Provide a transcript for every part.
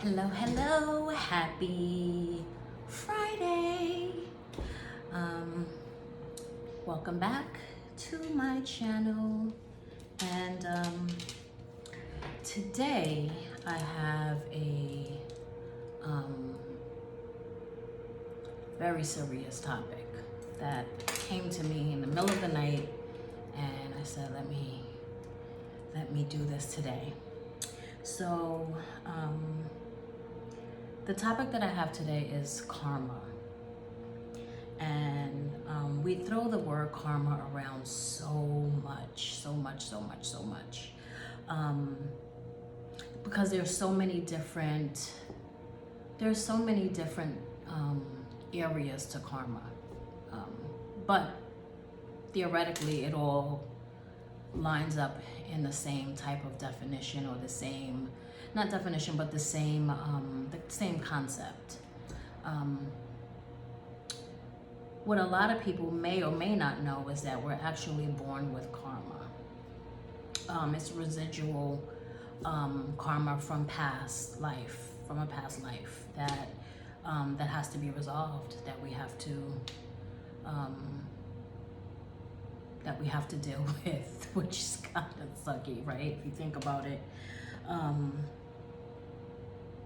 Hello, hello, happy Friday. Um, Welcome back to my channel. And today I have a very serious topic that came to me in the middle of the night, and I said, let me do this today. So, the topic that I have today is karma. And we throw the word karma around so much, because there's so many different areas to karma. But theoretically, it all lines up in the same type of definition, or the same, not definition, but the same concept. What a lot of people may or may not know is that we're actually born with karma. It's residual karma from a past life that has to be resolved, that we have to deal with, which is kind of sucky, right? If you think about it.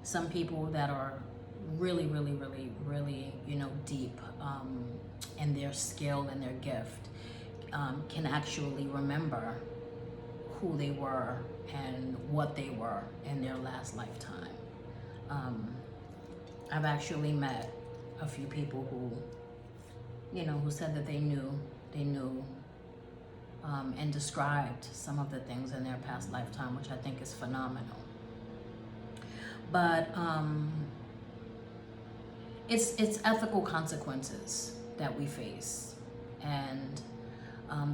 Some people that are really, deep in their skill and their gift can actually remember who they were and what they were in their last lifetime. I've actually met a few people who said that they knew and described some of the things in their past lifetime, which I think is phenomenal. But it's ethical consequences that we face. And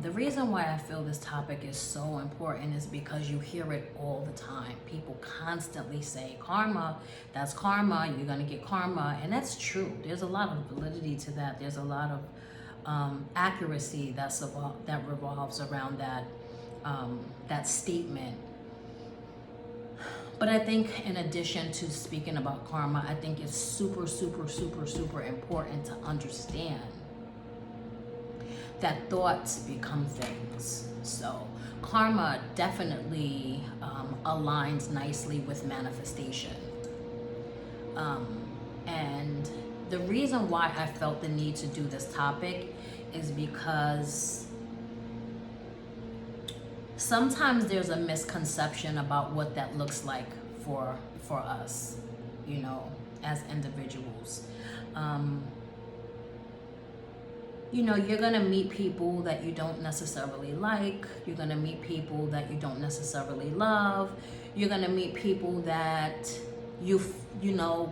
the reason why I feel this topic is so important is because you hear it all the time. People constantly say, karma, that's karma, you're gonna get karma. And that's true. There's a lot of validity to that. There's a lot of accuracy that revolves around that statement. But I think in addition to speaking about karma, I think it's super important to understand that thoughts become things. So karma definitely aligns nicely with manifestation. And the reason why I felt the need to do this topic is because sometimes there's a misconception about what that looks like for us, as individuals. You're gonna meet people that you don't necessarily like. You're gonna meet people that you don't necessarily love. You're gonna meet people that you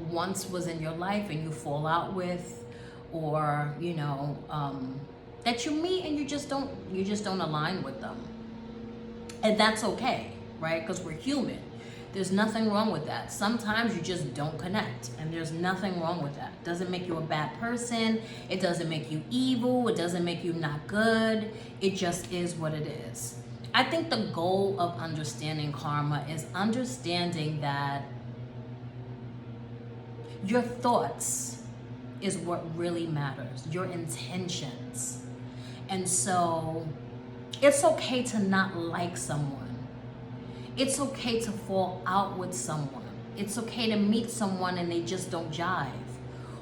once was in your life and you fall out with, or that you meet and you just don't align with them. And that's okay, right? Because we're human. There's nothing wrong with that. Sometimes you just don't connect, and there's nothing wrong with that. It doesn't make you a bad person. It doesn't make you evil. It doesn't make you not good. It just is what it is. I think the goal of understanding karma is understanding that your thoughts is what really matters, your intentions. And so it's okay to not like someone. It's okay to fall out with someone. It's okay to meet someone and they just don't jive.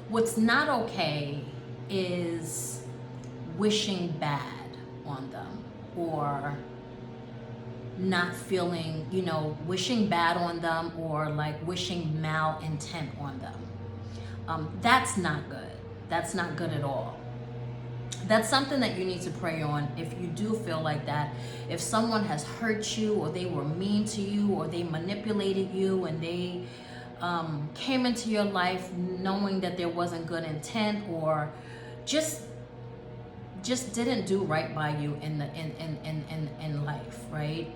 What's not okay is wishing bad on them, or not feeling, wishing bad on them, or like wishing malintent on them. That's not good. That's not good at all. That's something that you need to pray on if you do feel like that. If someone has hurt you, or they were mean to you, or they manipulated you, and they came into your life knowing that there wasn't good intent, or just didn't do right by you in life, right?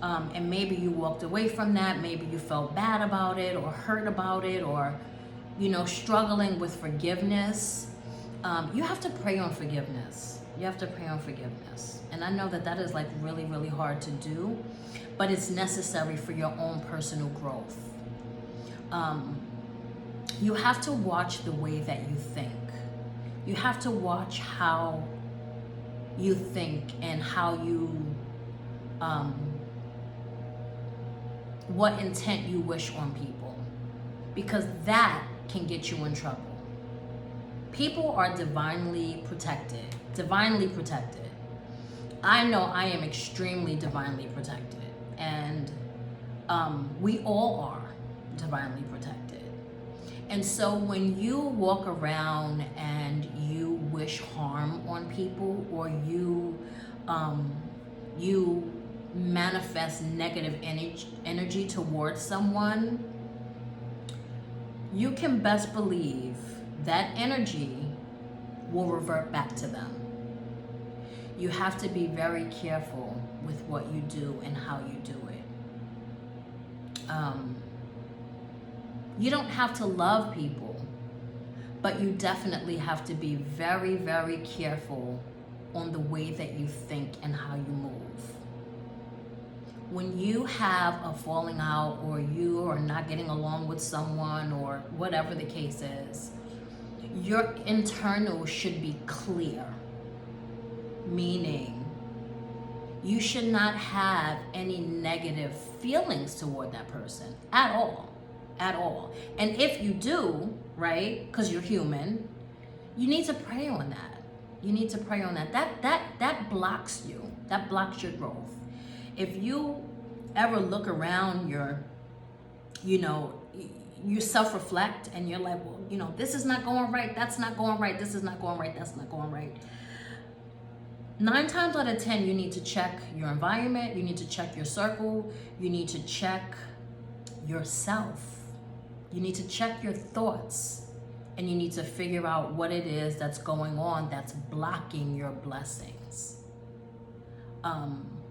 And maybe you walked away from that. Maybe you felt bad about it, or hurt about it, or struggling with forgiveness. You have to pray on forgiveness. You have to pray on forgiveness. And I know that is like really hard to do, but it's necessary for your own personal growth. You have to watch the way that you think. You have to watch how you think and how you, what intent you wish on people, because that can get you in trouble. People are divinely protected. Divinely protected. I know I am extremely divinely protected, and we all are divinely protected. And so when you walk around and you wish harm on people, or you manifest negative energy towards someone, you can best believe that energy will revert back to them. You have to be very careful with what you do and how you do it. You don't have to love people, but you definitely have to be very, very careful on the way that you think and how you move. When you have a falling out, or you are not getting along with someone, or whatever the case is, your internal should be clear. Meaning, you should not have any negative feelings toward that person at all. At all. And if you do, right, because you're human, you need to pray on that. You need to pray on that. That blocks you. That blocks your growth. If you ever look around you self-reflect and you're like, well, this is not going right, that's not going right, this is not going right, that's not going right. 9 times out of 10, you need to check your environment, you need to check your circle, you need to check yourself. You need to check your thoughts, and you need to figure out what it is that's going on that's blocking your blessings.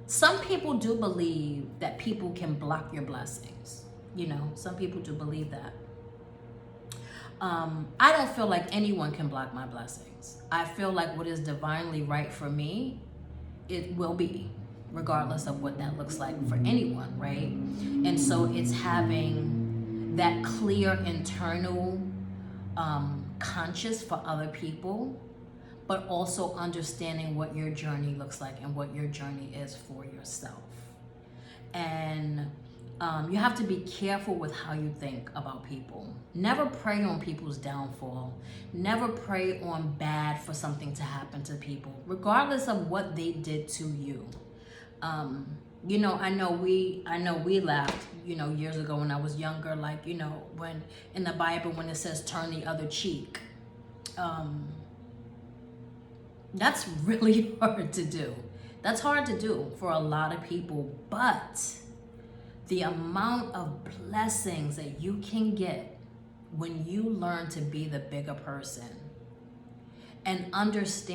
Some people do believe that people can block your blessings. Some people do believe that. I don't feel like anyone can block my blessings. I feel like what is divinely right for me, it will be, regardless of what that looks like for anyone, right? And so it's having that clear internal conscious for other people, but also understanding what your journey looks like and what your journey is for yourself. And you have to be careful with how you think about people. Never prey on people's downfall. Never prey on bad for something to happen to people, regardless of what they did to you. I know we laughed, years ago when I was younger, like, when in the Bible, when it says turn the other cheek, that's really hard to do. That's hard to do for a lot of people, but the amount of blessings that you can get when you learn to be the bigger person and understand